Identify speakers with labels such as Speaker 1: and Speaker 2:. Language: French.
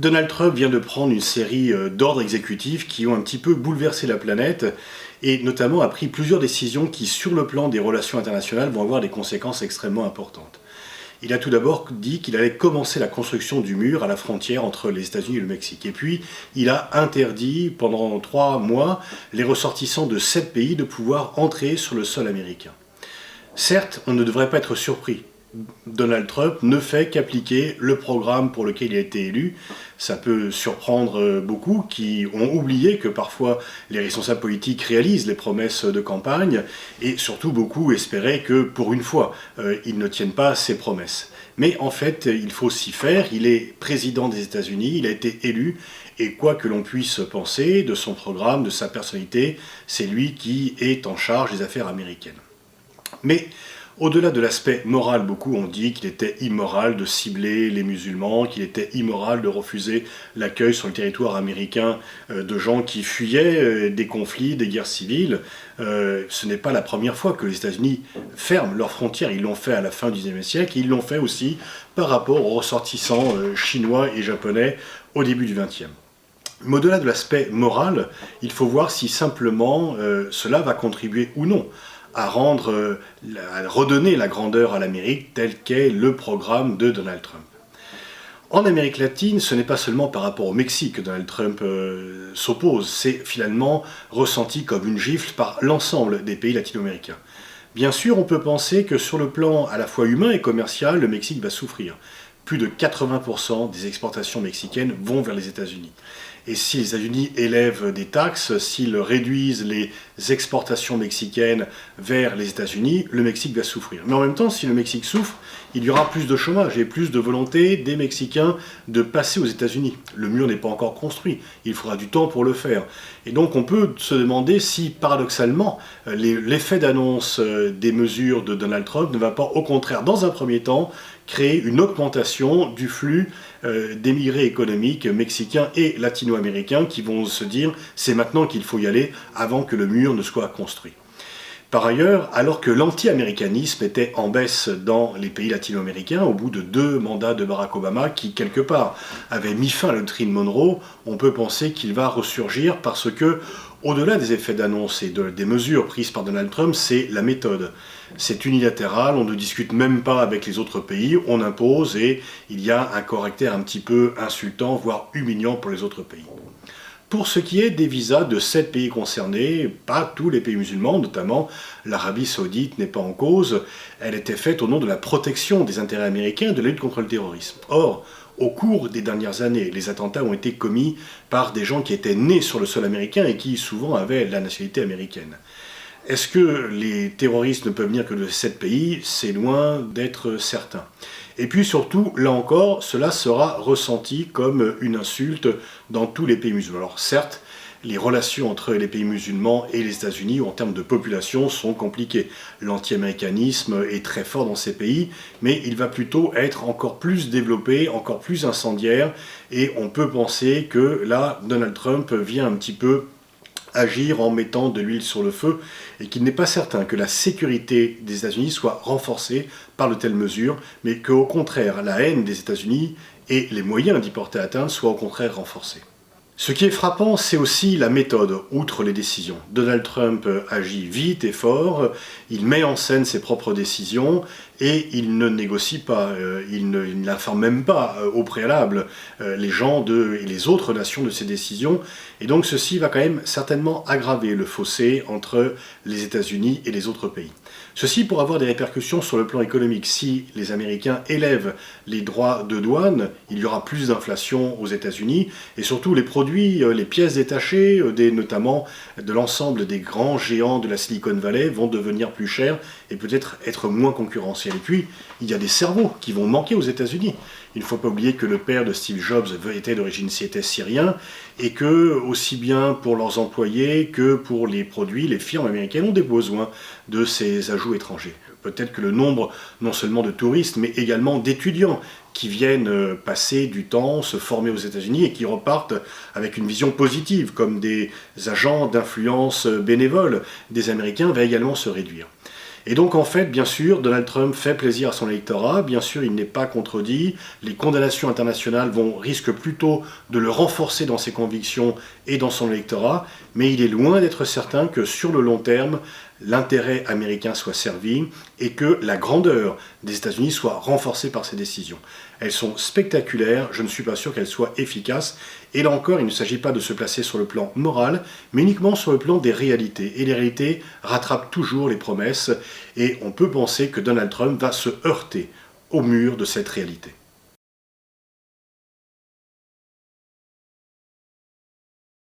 Speaker 1: Donald Trump vient de prendre une série d'ordres exécutifs qui ont un petit peu bouleversé la planète et notamment a pris plusieurs décisions qui, sur le plan des relations internationales, vont avoir des conséquences extrêmement importantes. Il a tout d'abord dit qu'il allait commencer la construction du mur à la frontière entre les États-Unis et le Mexique. Et puis, il a interdit pendant 3 mois les ressortissants de 7 pays de pouvoir entrer sur le sol américain. Certes, on ne devrait pas être surpris. Donald Trump ne fait qu'appliquer le programme pour lequel il a été élu. Ça peut surprendre beaucoup qui ont oublié que parfois les responsables politiques réalisent les promesses de campagne et surtout beaucoup espéraient que pour une fois ils ne tiennent pas ces promesses. Mais en fait il faut s'y faire, il est président des États-Unis, il a été élu et quoi que l'on puisse penser de son programme, de sa personnalité, c'est lui qui est en charge des affaires américaines. Mais au-delà de l'aspect moral, beaucoup ont dit qu'il était immoral de cibler les musulmans, qu'il était immoral de refuser l'accueil sur le territoire américain de gens qui fuyaient des conflits, des guerres civiles. Ce n'est pas la première fois que les États-Unis ferment leurs frontières. Ils l'ont fait à la fin du XIXe siècle, ils l'ont fait aussi par rapport aux ressortissants chinois et japonais au début du XXe. Mais au-delà de l'aspect moral, il faut voir si simplement cela va contribuer ou non à redonner la grandeur à l'Amérique tel qu'est le programme de Donald Trump. En Amérique latine, ce n'est pas seulement par rapport au Mexique que Donald Trump s'oppose, c'est finalement ressenti comme une gifle par l'ensemble des pays latino-américains. Bien sûr, on peut penser que sur le plan à la fois humain et commercial, le Mexique va souffrir. Plus de 80% des exportations mexicaines vont vers les États-Unis. Et si les États-Unis élèvent des taxes, s'ils réduisent les exportations mexicaines vers les États-Unis, le Mexique va souffrir. Mais en même temps, si le Mexique souffre, il y aura plus de chômage et plus de volonté des Mexicains de passer aux États-Unis. Le mur n'est pas encore construit, il faudra du temps pour le faire. Et donc on peut se demander si, paradoxalement, l'effet d'annonce des mesures de Donald Trump ne va pas, au contraire, dans un premier temps, créer une augmentation du flux d'émigrés économiques mexicains et latino-américains qui vont se dire c'est maintenant qu'il faut y aller avant que le mur ne soit construit. Par ailleurs, alors que l'anti-américanisme était en baisse dans les pays latino-américains, au bout de 2 mandats de Barack Obama, qui quelque part avait mis fin à la doctrine Monroe, on peut penser qu'il va ressurgir parce que, au-delà des effets d'annonce et des mesures prises par Donald Trump, c'est la méthode. C'est unilatéral, on ne discute même pas avec les autres pays, on impose et il y a un caractère un petit peu insultant, voire humiliant pour les autres pays. Pour ce qui est des visas de 7 pays concernés, pas tous les pays musulmans, notamment l'Arabie Saoudite n'est pas en cause, elle était faite au nom de la protection des intérêts américains et de la lutte contre le terrorisme. Or, au cours des dernières années, les attentats ont été commis par des gens qui étaient nés sur le sol américain et qui souvent avaient la nationalité américaine. Est-ce que les terroristes ne peuvent venir que de 7 pays? C'est loin d'être certain. Et puis surtout, là encore, cela sera ressenti comme une insulte dans tous les pays musulmans. Alors certes, les relations entre les pays musulmans et les États-Unis en termes de population sont compliquées. L'anti-américanisme est très fort dans ces pays, mais il va plutôt être encore plus développé, encore plus incendiaire, et on peut penser que là, Donald Trump vient un petit peu agir en mettant de l'huile sur le feu et qu'il n'est pas certain que la sécurité des États-Unis soit renforcée par de telles mesures, mais qu'au contraire, la haine des États-Unis et les moyens d'y porter atteinte soient au contraire renforcés. Ce qui est frappant, c'est aussi la méthode, outre les décisions. Donald Trump agit vite et fort, il met en scène ses propres décisions et il ne négocie pas, il n'informe même pas au préalable les gens et les autres nations de ses décisions. Et donc ceci va quand même certainement aggraver le fossé entre les États-Unis et les autres pays. Ceci pour avoir des répercussions sur le plan économique. Si les Américains élèvent les droits de douane, il y aura plus d'inflation aux États-Unis et surtout les produits, les pièces détachées, notamment de l'ensemble des grands géants de la Silicon Valley vont devenir plus chers et peut-être être moins concurrentiels. Et puis, il y a des cerveaux qui vont manquer aux États-Unis. Il ne faut pas oublier que le père de Steve Jobs était d'origine syrien et que, aussi bien pour leurs employés que pour les produits, les firmes américaines ont des besoins de ces ajouts étrangers. Peut-être que le nombre, non seulement de touristes, mais également d'étudiants qui viennent passer du temps, se former aux États-Unis et qui repartent avec une vision positive, comme des agents d'influence bénévoles des Américains, va également se réduire. Et donc en fait, bien sûr, Donald Trump fait plaisir à son électorat, bien sûr il n'est pas contredit, les condamnations internationales risquent plutôt de le renforcer dans ses convictions et dans son électorat, mais il est loin d'être certain que sur le long terme, l'intérêt américain soit servi et que la grandeur des États-Unis soit renforcée par ces décisions. Elles sont spectaculaires, je ne suis pas sûr qu'elles soient efficaces, et là encore il ne s'agit pas de se placer sur le plan moral, mais uniquement sur le plan des réalités. Et les réalités rattrapent toujours les promesses, et on peut penser que Donald Trump va se heurter au mur de cette réalité.